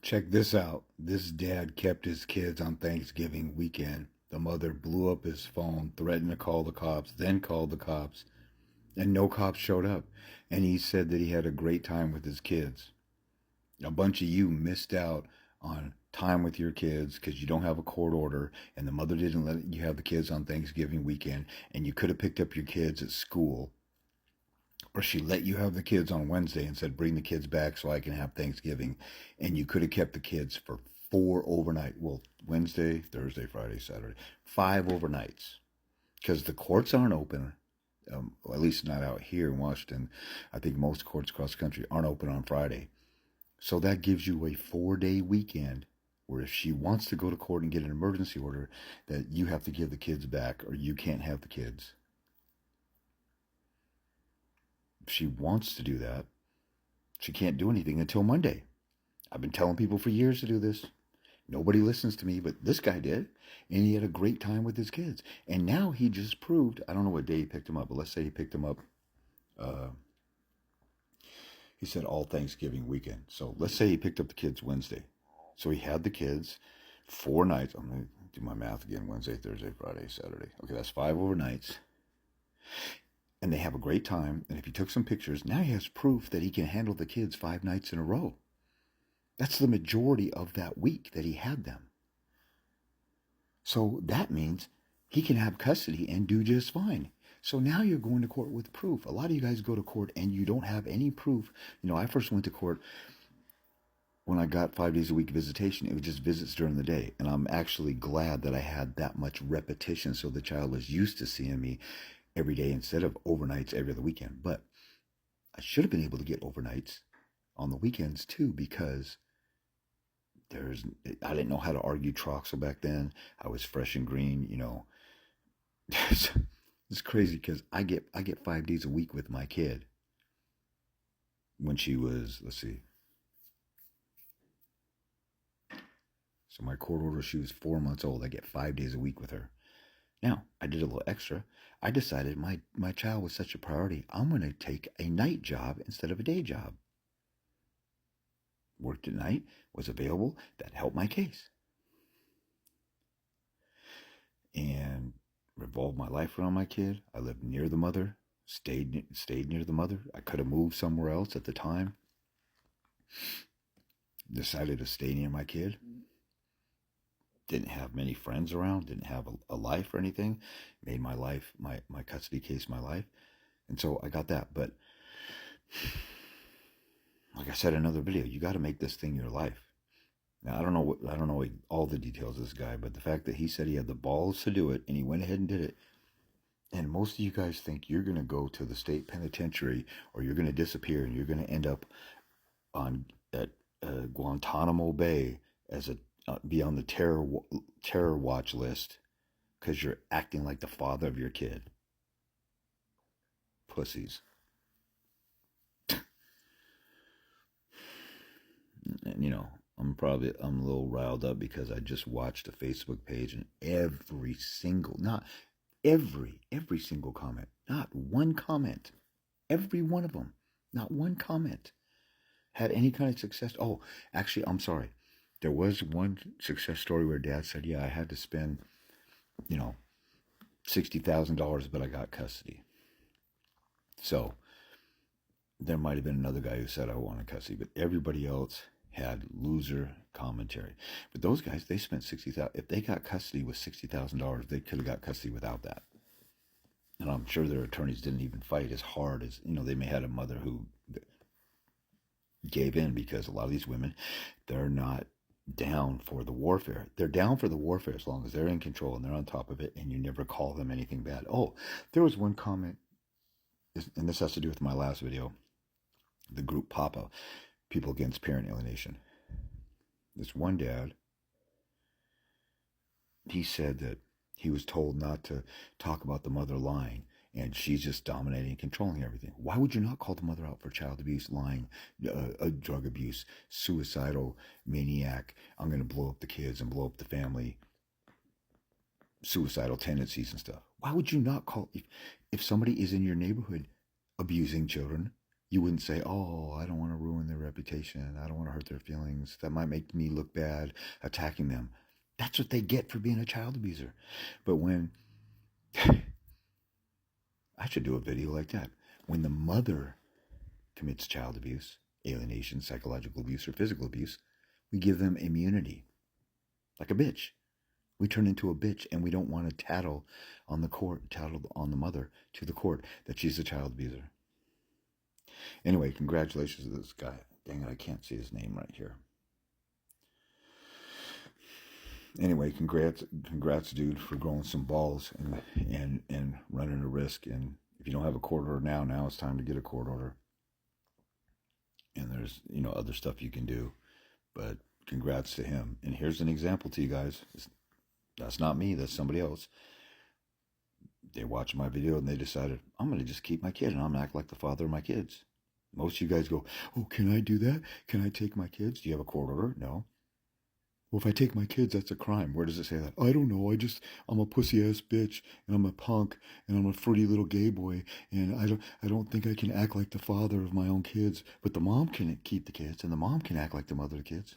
Check this out. This dad kept his kids on Thanksgiving weekend. The mother blew up his phone, threatened to call the cops, then called the cops, and no cops showed up. And he said that he had a great time with his kids. A bunch of you missed out on time with your kids because you don't have a court order, and the mother didn't let you have the kids on Thanksgiving weekend, and you could have picked up your kids at school, or she let you have the kids on Wednesday and said, bring the kids back so I can have Thanksgiving. And you could have kept the kids for 4 overnight. Well, Wednesday, Thursday, Friday, Saturday, 5 overnights. Because the courts aren't open, at least not out here in Washington. I think most courts across the country aren't open on Friday. So that gives you a 4-day weekend where if she wants to go to court and get an emergency order, that you have to give the kids back or you can't have the kids. If she wants to do that, she can't do anything until Monday. I've been telling people for years to do this. Nobody listens to me, but this guy did. And he had a great time with his kids. And now he just proved, I don't know what day he picked him up, but let's say he picked him up, he said all Thanksgiving weekend. So let's say he picked up the kids Wednesday. So he had the kids 4 nights. I'm going to do my math again. Wednesday, Thursday, Friday, Saturday. Okay, that's 5 overnights. And they have a great time. And if he took some pictures, now he has proof that he can handle the kids 5 nights in a row. That's the majority of that week that he had them. So that means he can have custody and do just fine. So now you're going to court with proof. A lot of you guys go to court and you don't have any proof. You know, I first went to court when I got 5 days a week visitation. It was just visits during the day. And I'm actually glad that I had that much repetition so the child was used to seeing me every day instead of overnights every other weekend. But I should have been able to get overnights on the weekends too, because I didn't know how to argue troxel back then. I was fresh and green, you know. It's crazy because I get 5 days a week with my kid. When she was, let's see. So my court order, she was 4 months old. I get 5 days a week with her. Now, I did a little extra. I decided my child was such a priority, I'm going to take a night job instead of a day job. Worked at night, was available. That helped my case. And revolved my life around my kid. I lived near the mother, stayed near the mother. I could have moved somewhere else at the time. Decided to stay near my kid. Didn't have many friends around, didn't have a life or anything. Made my life, my custody case my life. And so I got that. But like I said in another video, you got to make this thing your life. Now, I don't know all the details of this guy, but the fact that he said he had the balls to do it and he went ahead and did it. And most of you guys think you're going to go to the state penitentiary or you're going to disappear and you're going to end up at Guantanamo Bay as be on the terror watch list because you're acting like the father of your kid. Pussies. And you know, I'm a little riled up because I just watched a Facebook page and every single comment, not one comment, every one of them, not one comment had any kind of success. Oh, actually, I'm sorry. There was one success story where dad said, yeah, I had to spend, you know, $60,000, but I got custody. So there might have been another guy who said I wanted custody, but everybody else had loser commentary. But those guys, they spent $60,000. If they got custody with $60,000, they could have got custody without that. And I'm sure their attorneys didn't even fight as hard as, you know, they may have had a mother who gave in because a lot of these women, they're not down for the warfare. They're down for the warfare as long as they're in control and they're on top of it and you never call them anything bad. Oh, there was one comment, and this has to do with my last video, the group Papa, People Against Parent Alienation. This one dad, he said that he was told not to talk about the mother lying and she's just dominating and controlling everything. Why would you not call the mother out for child abuse, lying, drug abuse, suicidal, maniac, I'm going to blow up the kids and blow up the family, suicidal tendencies and stuff? Why would you not call, if somebody is in your neighborhood abusing children, You wouldn't say, oh, I don't want to ruin their reputation. I don't want to hurt their feelings. That might make me look bad attacking them. That's what they get for being a child abuser. But when, I should do a video like that. When the mother commits child abuse, alienation, psychological abuse, or physical abuse, we give them immunity. Like a bitch. We turn into a bitch and we don't want to tattle on the mother to the court that she's a child abuser. Anyway, congratulations to this guy. Dang it, I can't see his name right here. Anyway, congrats, dude, for growing some balls and running a risk. And if you don't have a court order now it's time to get a court order. And there's, other stuff you can do. But congrats to him. And here's an example to you guys. That's not me. That's somebody else. They watched my video and they decided, I'm going to just keep my kid and I'm going to act like the father of my kids. Most of you guys go, oh, can I do that? Can I take my kids? Do you have a court order? No. Well, if I take my kids, that's a crime. Where does it say that? I don't know. I'm a pussy-ass bitch, and I'm a punk, and I'm a fruity little gay boy, and I don't think I can act like the father of my own kids. But the mom can keep the kids, and the mom can act like the mother of the kids.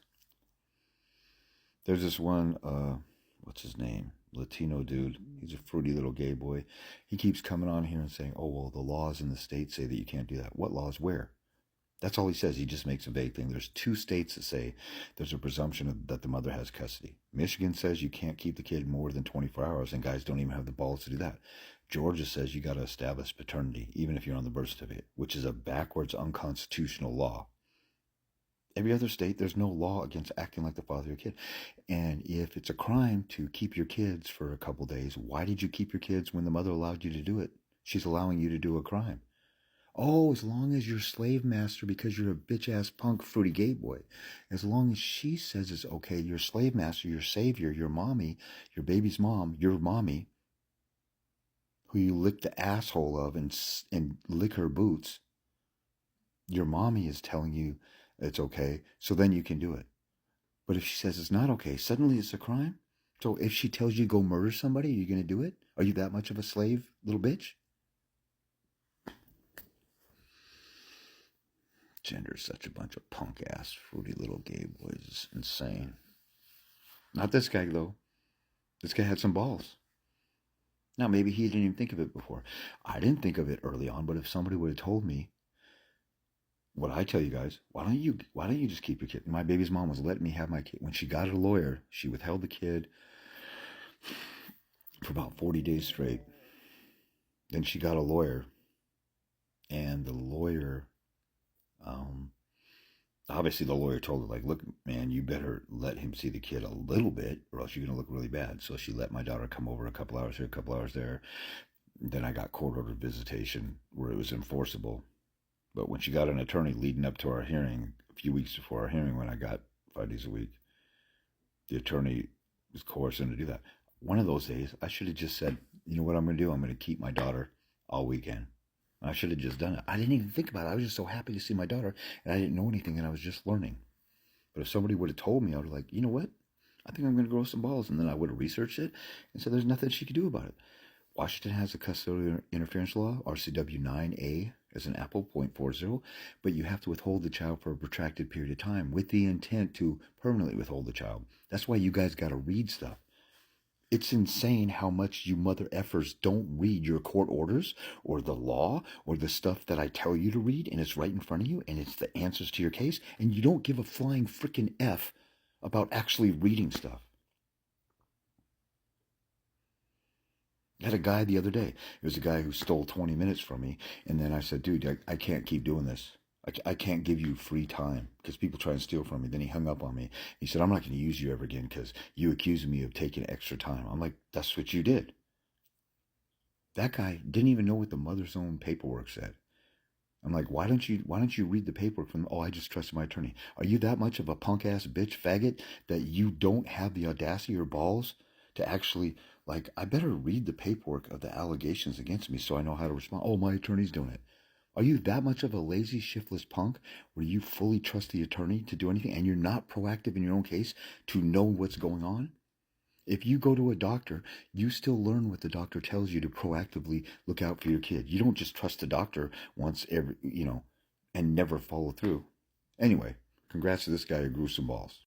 There's this one, what's his name? Latino dude. He's a fruity little gay boy. He keeps coming on here and saying, oh, well, the laws in the state say that you can't do that. What laws? Where? That's all he says. He just makes a vague thing. There's 2 states that say there's a presumption that the mother has custody. Michigan says you can't keep the kid more than 24 hours, and guys don't even have the balls to do that. Georgia says you got to establish paternity, even if you're on the birth certificate, which is a backwards, unconstitutional law. Every other state, there's no law against acting like the father of your kid. And if it's a crime to keep your kids for a couple days, why did you keep your kids when the mother allowed you to do it? She's allowing you to do a crime. Oh, as long as you're slave master because you're a bitch-ass punk fruity gay boy. As long as she says it's okay, you're slave master, your savior, your mommy, your baby's mom, your mommy, who you lick the asshole of and lick her boots. Your mommy is telling you it's okay, so then you can do it. But if she says it's not okay, suddenly it's a crime? So if she tells you to go murder somebody, are you going to do it? Are you that much of a slave, little bitch? Gender's such a bunch of punk-ass, fruity little gay boys. It's insane. Not this guy, though. This guy had some balls. Now, maybe he didn't even think of it before. I didn't think of it early on, but if somebody would have told me what I tell you guys, why don't you just keep your kid? My baby's mom was letting me have my kid. When she got a lawyer, she withheld the kid for about 40 days straight. Then she got a lawyer, and the lawyer... obviously the lawyer told her, like, look, man, you better let him see the kid a little bit or else you're going to look really bad. So she let my daughter come over a couple hours here, a couple hours there. Then I got court-ordered visitation where it was enforceable. But when she got an attorney leading up to our hearing, a few weeks before our hearing when I got 5 days a week, the attorney was coercing to do that. One of those days, I should have just said, you know what I'm going to do? I'm going to keep my daughter all weekend. I should have just done it. I didn't even think about it. I was just so happy to see my daughter, and I didn't know anything, and I was just learning. But if somebody would have told me, I would have like, you know what? I think I'm going to grow some balls. And then I would have researched it and said there's nothing she could do about it. Washington has a custodial interference law, RCW 9A, as an Apple .40, but you have to withhold the child for a protracted period of time with the intent to permanently withhold the child. That's why you guys got to read stuff. It's insane how much you mother effers don't read your court orders or the law or the stuff that I tell you to read, and it's right in front of you, and it's the answers to your case, and you don't give a flying freaking F about actually reading stuff. I had a guy the other day. It was a guy who stole 20 minutes from me, and then I said, dude, I can't keep doing this. I can't give you free time because people try and steal from me. Then he hung up on me. He said, I'm not going to use you ever again because you accused me of taking extra time. I'm like, that's what you did. That guy didn't even know what the mother's own paperwork said. I'm like, why don't you read the paperwork from, oh, I just trusted my attorney. Are you that much of a punk-ass bitch faggot that you don't have the audacity or balls to actually, like, I better read the paperwork of the allegations against me so I know how to respond. Oh, my attorney's doing it. Are you that much of a lazy, shiftless punk where you fully trust the attorney to do anything and you're not proactive in your own case to know what's going on? If you go to a doctor, you still learn what the doctor tells you to proactively look out for your kid. You don't just trust the doctor once and never follow through. Anyway, congrats to this guy who grew some balls.